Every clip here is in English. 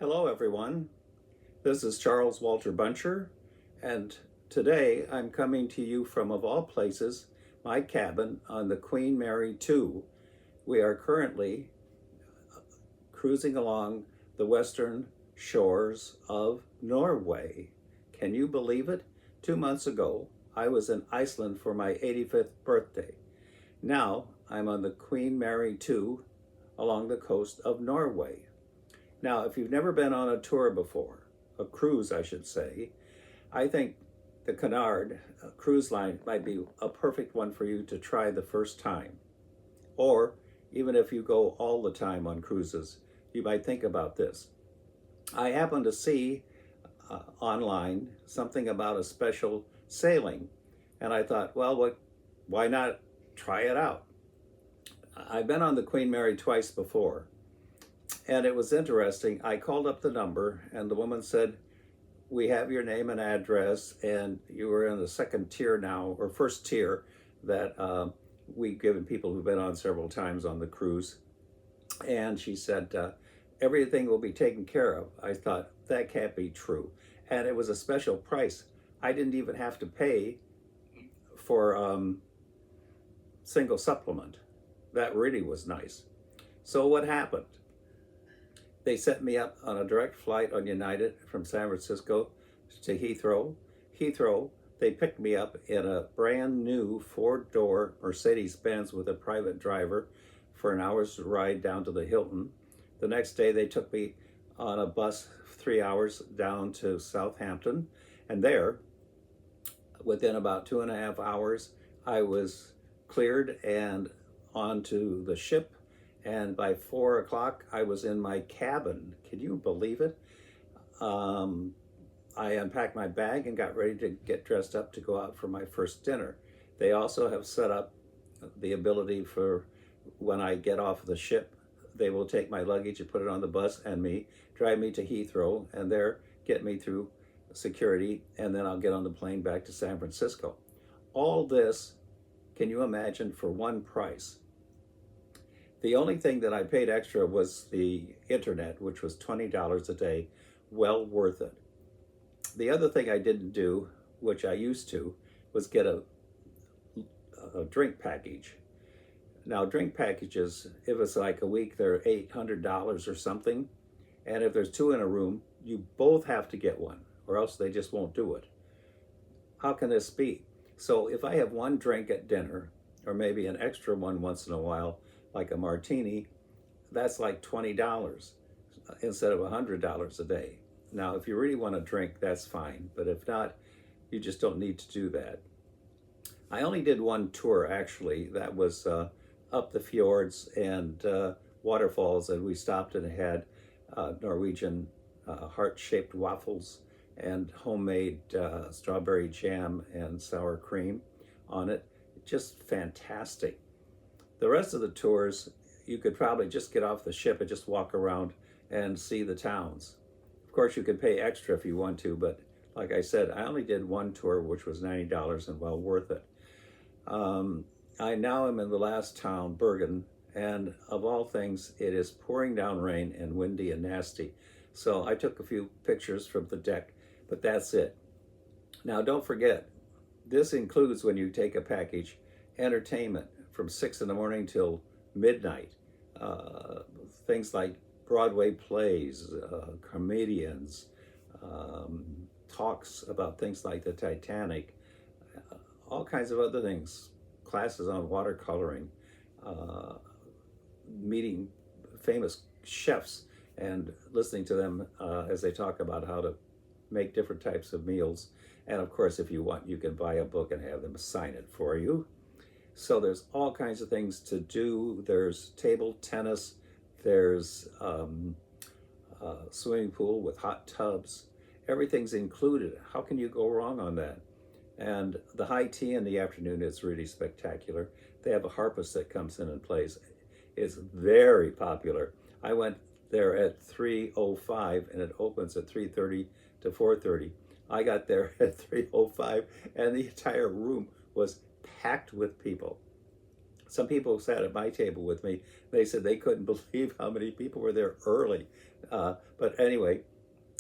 Hello, everyone. This is Charles Walter Buntjer, and today I'm coming to you from, of all places, my cabin on the Queen Mary 2. We are currently cruising along the western shores of Norway. Can you believe it? 2 months ago, I was in Iceland for my 85th birthday. Now I'm on the Queen Mary 2 along the coast of Norway. Now, if you've never been on a tour before, a cruise, I should say, I think the Cunard cruise line might be a perfect one for you to try the first time. Or even if you go all the time on cruises, you might think about this. I happened to see online something about a special sailing, and I thought, well, why not try it out? I've been on the Queen Mary twice before. And it was interesting. I called up the number, and the woman said, we have your name and address, and you were in the second tier now, or first tier, that we've given people who've been on several times on the cruise. And she said, everything will be taken care of. I thought, that can't be true. And it was a special price. I didn't even have to pay for single supplement. That really was nice. So what happened? They set me up on a direct flight on United from San Francisco to Heathrow. Heathrow, they picked me up in a brand new four-door Mercedes-Benz with a private driver for an hour's ride down to the Hilton. The next day they took me on a bus 3 hours down to Southampton. And there, within about 2.5 hours, I was cleared and onto the ship. And by 4 o'clock, I was in my cabin. Can you believe it? I unpacked my bag and got ready to get dressed up to go out for my first dinner. They also have set up the ability for when I get off the ship, they will take my luggage and put it on the bus and me, drive me to Heathrow, and there get me through security, and then I'll get on the plane back to San Francisco. All this, can you imagine, for one price? The only thing that I paid extra was the internet, which was $20 a day, well worth it. The other thing I didn't do, which I used to, was get a drink package. Now, drink packages, if it's like a week, they're $800 or something. And if there's two in a room, you both have to get one, or else they just won't do it. How can this be? So if I have one drink at dinner, or maybe an extra one once in a while, like a martini, that's like $20 instead of $100 a day. Now, if you really want to drink, that's fine. But if not, you just don't need to do that. I only did one tour, actually. That was up the fjords and waterfalls, and we stopped and had Norwegian heart-shaped waffles and homemade strawberry jam and sour cream on it. Just fantastic. The rest of the tours, you could probably just get off the ship and just walk around and see the towns. Of course, you could pay extra if you want to, but like I said, I only did one tour, which was $90 and well worth it. I now am in the last town, Bergen, and of all things, it is pouring down rain and windy and nasty. So I took a few pictures from the deck, but that's it. Now, don't forget, this includes, when you take a package, entertainment from 6 in the morning till midnight. Things like Broadway plays, comedians, talks about things like the Titanic, all kinds of other things, classes on watercoloring, meeting famous chefs and listening to them as they talk about how to make different types of meals. And of course, if you want, you can buy a book and have them sign it for you. So there's all kinds of things to do. There's table tennis, there's swimming pool with hot tubs. Everything's included. How can you go wrong on that? And the high tea in the afternoon is really spectacular. They have a harpist that comes in and plays. It's very popular. I went there at 3:05 and it opens at 3:30 to 4:30. I got there at 3:05 and the entire room was packed with people. Some people sat at my table with me. They said they couldn't believe how many people were there early. But anyway,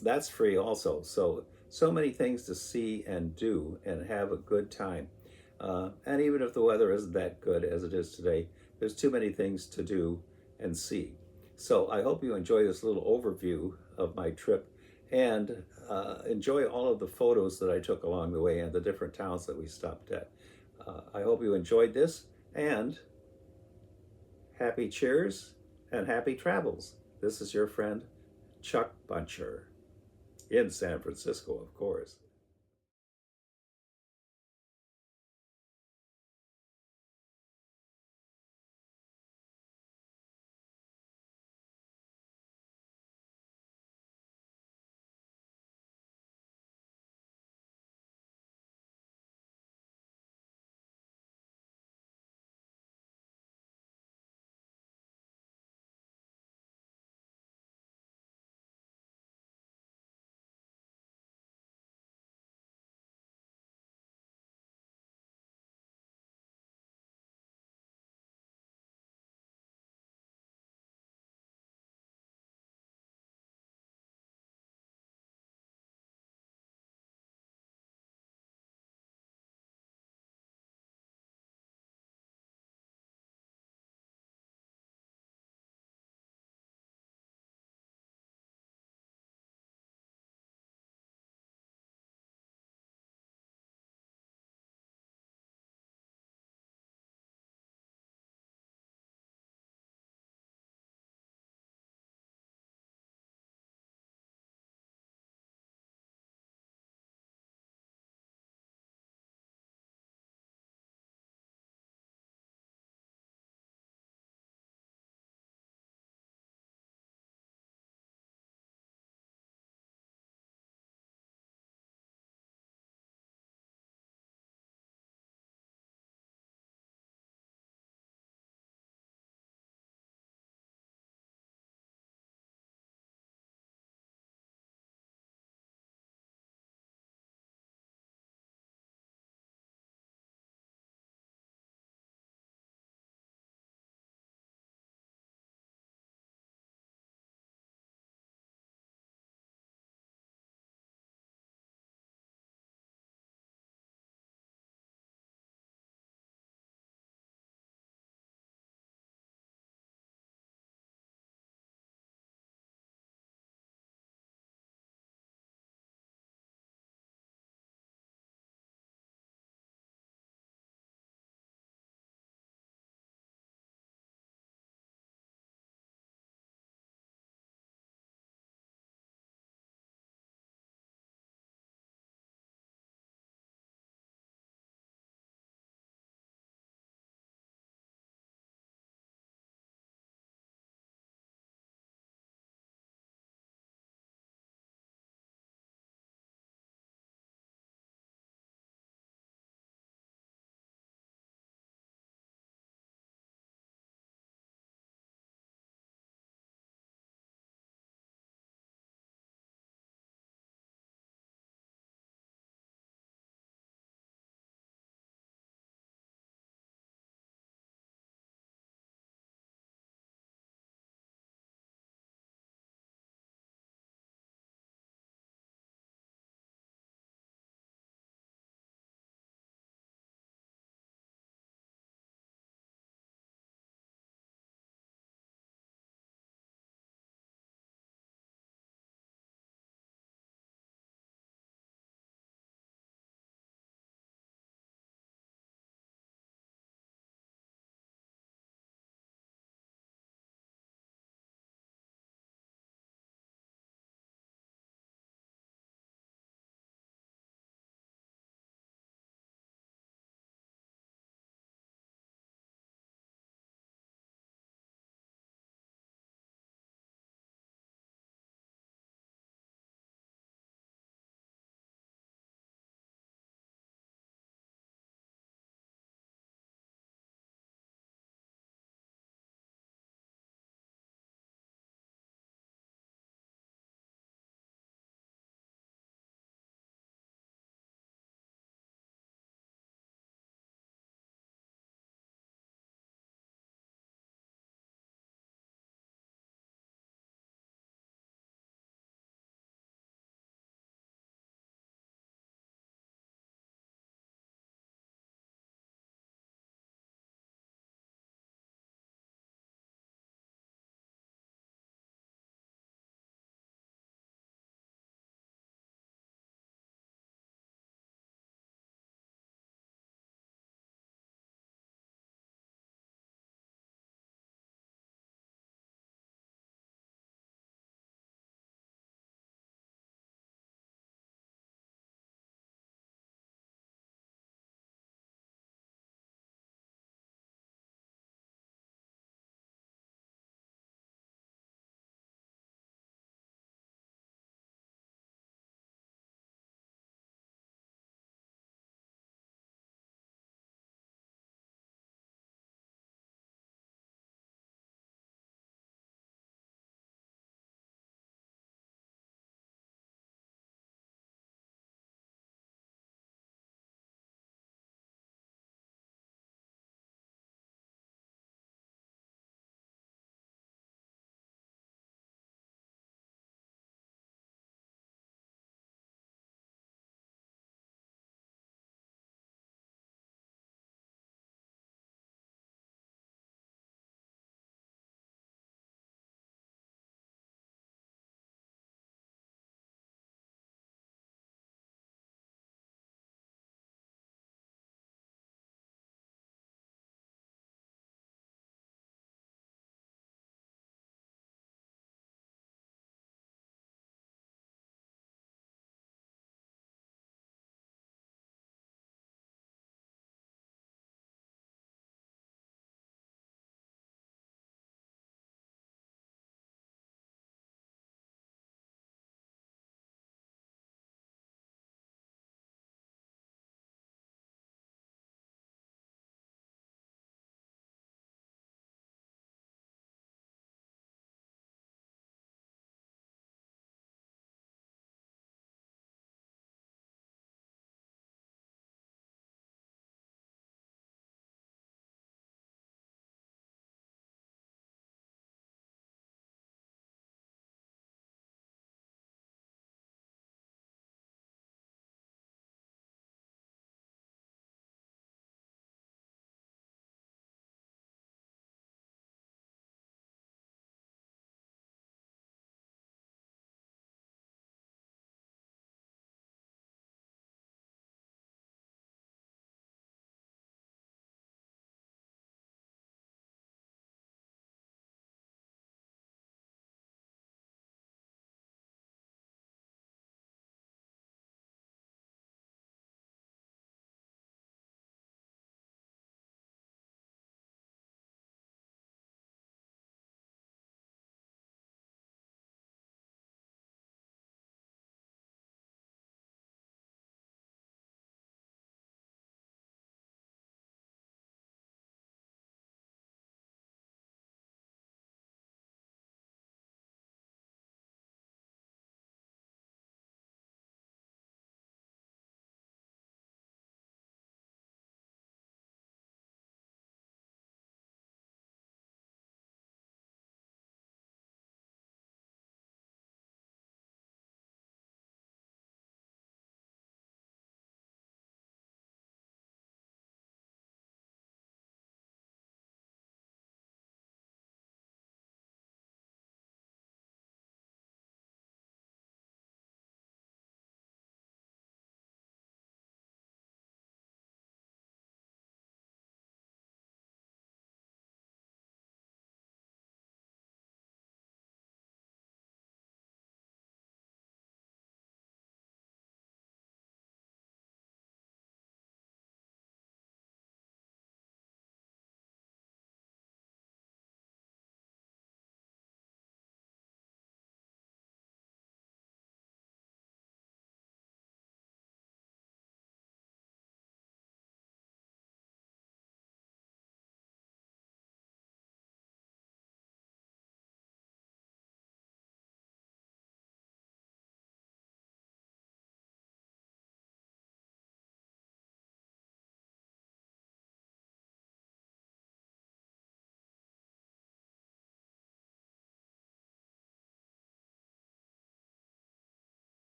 that's free also. So many things to see and do and have a good time. And even if the weather isn't that good as it is today, there's too many things to do and see. So I hope you enjoy this little overview of my trip and enjoy all of the photos that I took along the way and the different towns that we stopped at. I hope you enjoyed this, and happy cheers and happy travels. This is your friend Chuck Buntjer in San Francisco, of course.